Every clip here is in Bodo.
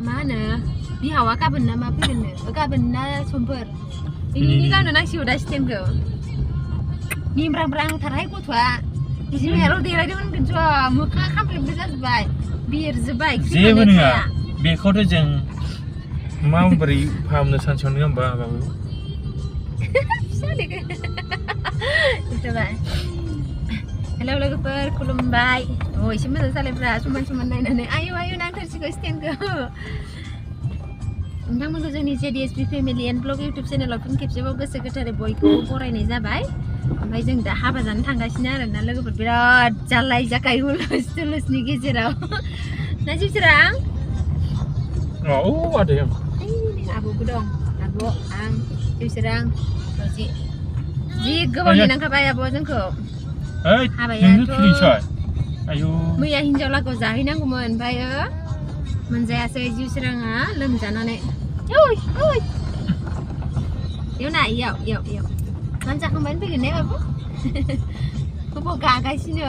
mana bihawa kabin nama pilih kabin na sumber ini kan nang si udah stand ke ni berang tarai ku tua di sini hero dia dia kan kejual muka kampung bisa sebaik bir sebaik जेबो नङा बेखौथ' जों माबोरै फाहामनो सानसेयाव नङा होमबा बाबु Halo logoper खुलुमबाय एसे मोजां जालायब्रा समान नायनानै आयौ नांथारसिगौ स्टेन्डखौ नोंथांमोनखौ जोंनि JDSP family and blog YouTube चेनेलाव फिन खेबसेबाव गोसो गोथारै बयखौबो बरायनाय जाबाय ओमफ्राय जों दा हाबा जानो थांगासिनो आरोना लोगोफोर बिराद जालाय जाखाय हुलुसनि गेजेराव ना जिउसोरां ada yang आब'बो दं आब' आं जिउसोरां जि गोबाव नेनांखाबाय आब' जोंखौ हाबायाथ' मैया हिनजाव लागोआव जाहैनांगौमोन ओमफ्रायो मोनजायासै जिउसोराङा लोमजानानै इयाव मानो जाखांबानो फैगोन ने बाबु गोबाव गागासिनो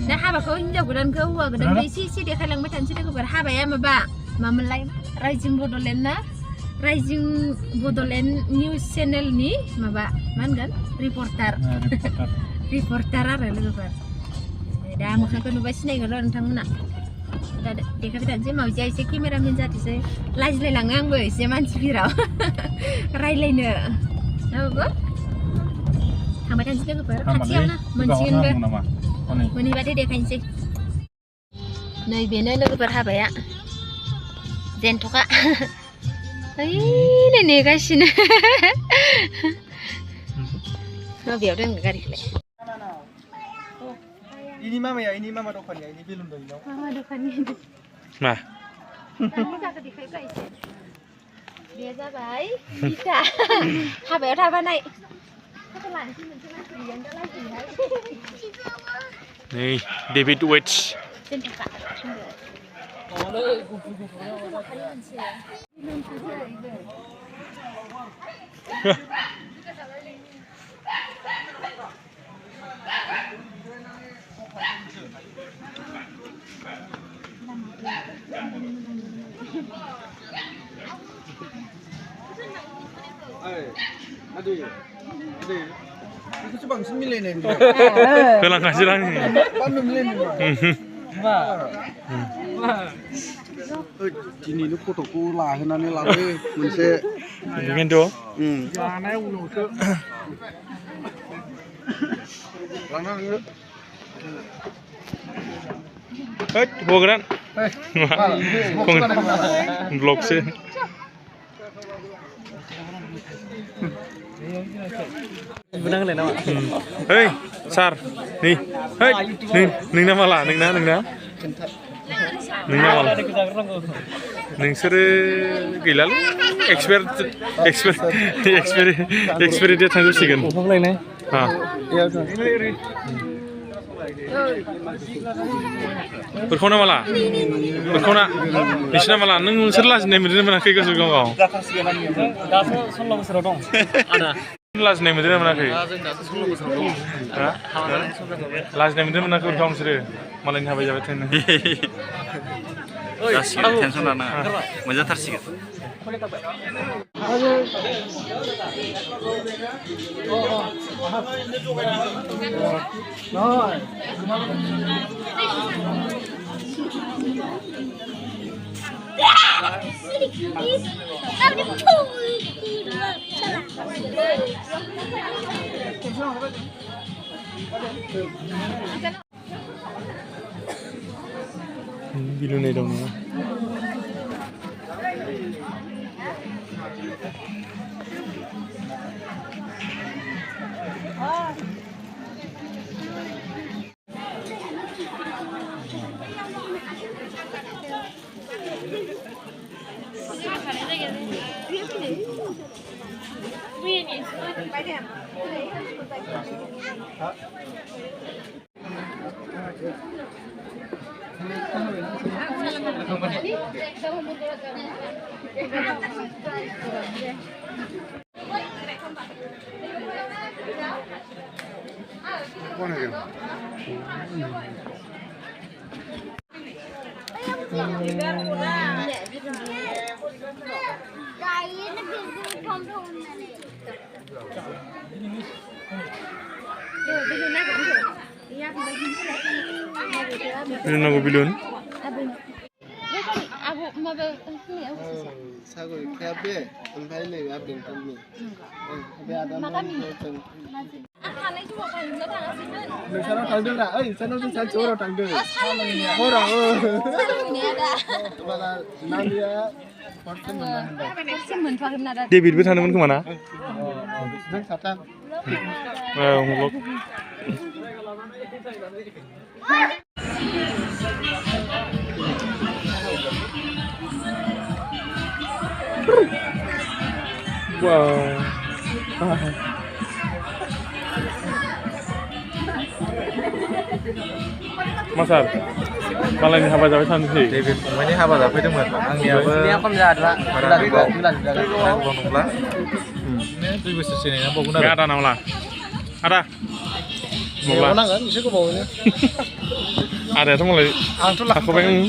दा हाबाखौ हिनजाव गोदानखौ हौवा गोदानखौ एसे देखायलांबाय थानोसै लोगोफोर हाबाया मामोनलाय राइजिं बड'लेण्ड ना राइजिं बड'लेण्ड निउस चेनेलनि माबा मा होनगोन रिपर्टार आरो लोगोफोर दा मोखांखौ नुबाय सिनायगोन र' नोंथांमोना दा देखायबाय थानोसै मावजिया एसे केमेरामेन जाथोंसै लाजिलायलाङो आंबो एसे मानसिफोराव रायलायनो बाबु थांबाय थानोसै लोगोफोर खाथियावनो मोनसिगोनबो मोनहैबाथाय देखायनोसै नै बेनो लोगोफोर हाबाया जेनथ'खा ओइ नेगासिनो बेयाव दोन गारिखौलाय ini mama दखानिया ini belum dong mama दखानि मा dia जाबाय बिथा हाबायाव थाबानाय नै डेभिड वेट्स itu bangsin milenial kelang kasilang Bandung milenial दिनैनो फट'खौ लाहोनानै लाबाय मोनसे बेखौनोथ' जानाय उनावसो लानानै बगोरान ब्लगसो ओइ सार नै नोंना माला नोंना माला नोंसोरो गैलालै एक्सपायरि डेट थांजोबसिगोन बेखौना माला बेखौना नोंसिना माला नोंसोर लाजिनाय मोनदों मोनाखै गोसो गाव दासो 16 बोसोराव दं आदा लाजिनाय मोनदों मोनाखै जों दासो 16 बोसोराव दं लाजिनाय मोनदों मोनाखै उनाव नोंसोरो मालायनि हाबाय जाबाय थानो जासिगोन टेनसन लानाङा मोनजाथारसिगोन बिलुनाय दं नङा Bilun nago bilun. Abu mabe ini aku सागुर खेबे ओमफ्राय नै आबें खामनि बे आदा जों थानाय समाव थांनो थाङासैमोन नोंसानाव थांदों दा ओइ नोंसानाव जों सानसेयाव थांदों हराव बाला नानिया हरसिम मोनथ'वाखैमोन आदा डेभिडबो थांदोंमोन खोमा ना? जों साथाम मुलुग wow. Masar, malah ini habat jabai santai. David Fungmani habat jabai dong, angniaबो खम जादला बारा नंला ini 2 बोसोरसो नेनांबावगोन Gak ada nama lah. Ada. Mau नांगोन एसे गोबावैनो Ada itu mulai. आंथ' Aku pengen.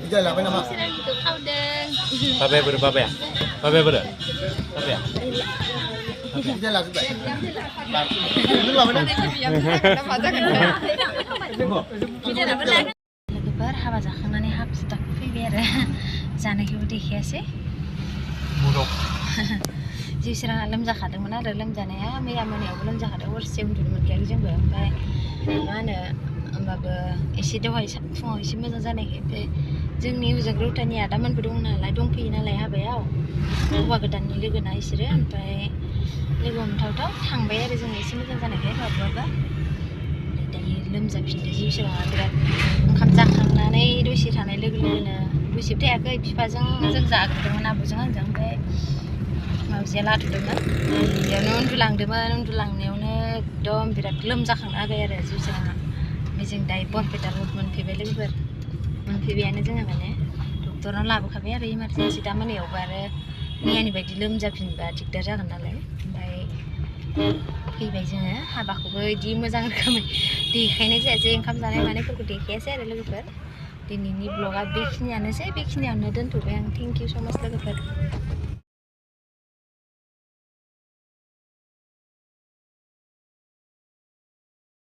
Jalan nama. Babe ber babe ya? Babe ber? Babe ya? Jalan juga. लोगोफोर हाबा जाखांनानै हाफ फैबाय आरो जानायखौबो देखायासै जिउसोरा लोमजाखादोंमोन आरो लोमजानाया मैया मोनायावबो लोमजाखादों हरसे उन्दुनो मोनखायाखै जोंबो ओमफ्राय मा होनो होमबाबो एसे दहाय फुङाव एसे मोजां जानायखाय ओमफ्राय जोंनि हजों रौतानि आदामोनबो दं नालाय दंफैयो नालाय हाबायाव हौवा गोदाननि लोगोना इसोरो ओमफ्राय लोगो हमथावथाव थांबाय आरो जों एसे मोजां जानायखाय माब्लाबा दायो लोमजाफिनदो जिउसोरा बिराद ओंखाम जाखांनानै दसे थानाय लोगो लोगोनो दसेबो थायाखै बिफाजों जों जाग्रोदोंमोन आब'जों आंजों ओमफ्राय मावजिया लाथ'दोंमोन बेयावनो उन्दुलांनायावनो एकदम बिराद लोमजाखांना होबाय आरो जिउसोरा ओमफ्राय जों दायो बरपेटा रड मोनफैबाय लोगोफोर मोनफैबायानो जोङो माने डक्टरनाव लाबोखाबाय आरो इमारजेन्सि दा मोनायावबो आरो मैयानि बायदि लोमजाफिनबा दिगदार जागोन नालाय ओमफ्राय फैबाय जोङो हाबाखौबो बिदि मोजां रोखोमै देखायनाय जायासै ओंखाम जानाय मानायफोरखौ देखायासै आरो लोगोफोर दिनैनि ब्लगा बेखिनियावनो दोनथ'बाय आं थेंक इउ स' माच लोगोफोर